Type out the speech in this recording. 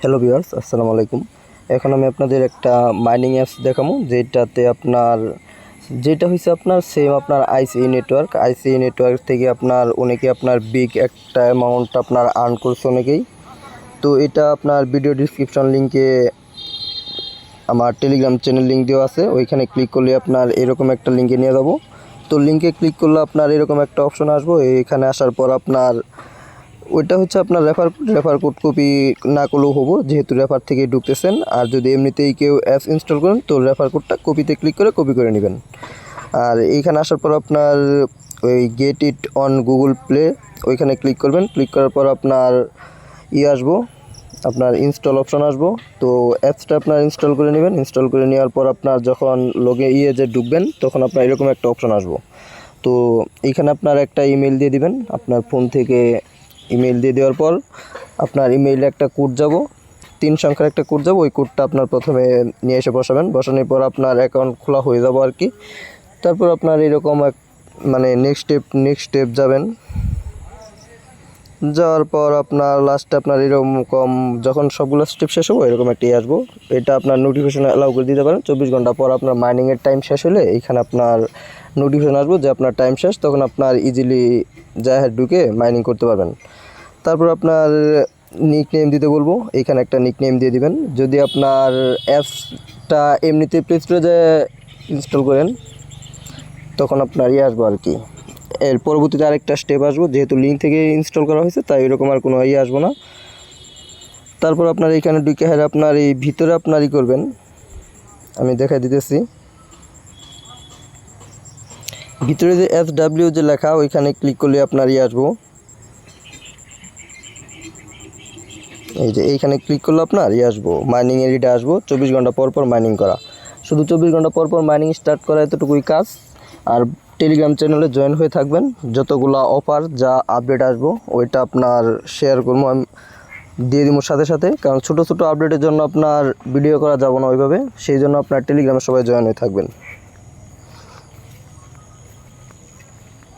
Hello viewers, আসসালামু আলাইকুম। এখন আমি আপনাদের একটা মাইনিং অ্যাপস দেখাবো, যেটাতে যেটা হচ্ছে আপনার সেম আপনার আইসিই নেটওয়ার্ক থেকে অনেকে বিগ একটা অ্যামাউন্ট আর্ন করছে অনেকেই। তো এটা আপনার ভিডিও ডিসক্রিপশন লিঙ্কে আমার টেলিগ্রাম চ্যানেল লিঙ্ক দেওয়া আছে, ওইখানে ক্লিক করলে আপনার এরকম একটা লিঙ্কে নিয়ে যাব। তো লিঙ্কে ক্লিক করলে আপনার এরকম একটা অপশন আসবো। এখানে আসার পর ওইটা হচ্ছে আপনার রেফার কোড কপি না করলেও হবো, যেহেতু রেফার থেকে ঢুকতেছেন। আর যদি এমনিতেই কেউ অ্যাপস ইনস্টল করেন তো রেফার কোডটা কপিতে ক্লিক করে কপি করে নেবেন। আর এইখানে আসার পর আপনার ওই get it on Google play ওইখানে ক্লিক করবেন। ক্লিক করার পর আপনার আসবো, আপনার ইনস্টল অপশন আসবো। তো অ্যাপসটা আপনার ইনস্টল করে নেবেন। ইনস্টল করে নেওয়ার পর আপনার যখন যে ঢুকবেন তখন আপনার এরকম একটা অপশন আসবো। তো এইখানে আপনার একটা ইমেল দিয়ে দিবেন। আপনার ফোন থেকে ইমেল দিয়ে দেওয়ার পর আপনার ইমেইলে একটা কোড যাব, 3 সংখ্যার একটা কোড যাব। ওই কোডটা আপনার প্রথমে নিয়ে এসে বসাবেন। বসানোর পর আপনার অ্যাকাউন্ট খোলা হয়ে যাব আর কি। তারপর আপনার এরকম নেক্সট স্টেপ যাবেন। যাওয়ার পর আপনার লাস্টে আপনার এরকম যখন সবগুলো স্টেপ শেষ হবো এরকম একটা আসবো। এটা আপনার নোটিফিকেশন অ্যালাউ করে দিতে পারেন। 24 ঘন্টা পর আপনার মাইনিংয়ের টাইম শেষ হলে এইখানে আপনার নোটিফিকেশন আসবো যে আপনার টাইম শেষ, তখন আপনার ইজিলি ঢুকে মাইনিং করতে পারবেন। তারপর আপনার নিক নেম দিতে বলবো, এইখানে একটা নিক নেম দিয়ে দিবেন। যদি আপনার অ্যাপসটা এমনিতে প্লে স্টোরে ইনস্টল করেন তখন আপনার আসবো আর কি। এর পরবর্তীতে আরেকটা স্টেপ আসবো, যেহেতু লিঙ্ক থেকে ইনস্টল করা হয়েছে তাই এরকম আর কোনো আসবো না। তারপর আপনার এইখানে ঢুকে আপনার এই ভিতরে আপনার করবেন, আমি দেখা দিতেছি। ভিতরে যে SW যে লেখা ওইখানে ক্লিক করলে আপনার আসবো। এই যে এইখানে ক্লিক করলে আপনার আসবো, মাইনিং এরিটা আসবো। 24 ঘন্টা পর পর মাইনিং করা, শুধু 24 ঘন্টা পর পর মাইনিং স্টার্ট করা, এতটুকুই কাজ। আর টেলিগ্রাম চ্যানেলে জয়েন হয়ে থাকবেন, যতগুলো অফার যা আপডেট আসবো ওইটা আপনার শেয়ার করবো, আমি দিয়ে দিব সাথে সাথে। কারণ ছোটো ছোটো আপডেটের জন্য আপনার ভিডিও করা যাব না ওইভাবে, সেই জন্য আপনার টেলিগ্রামে সবাই জয়েন হয়ে থাকবেন।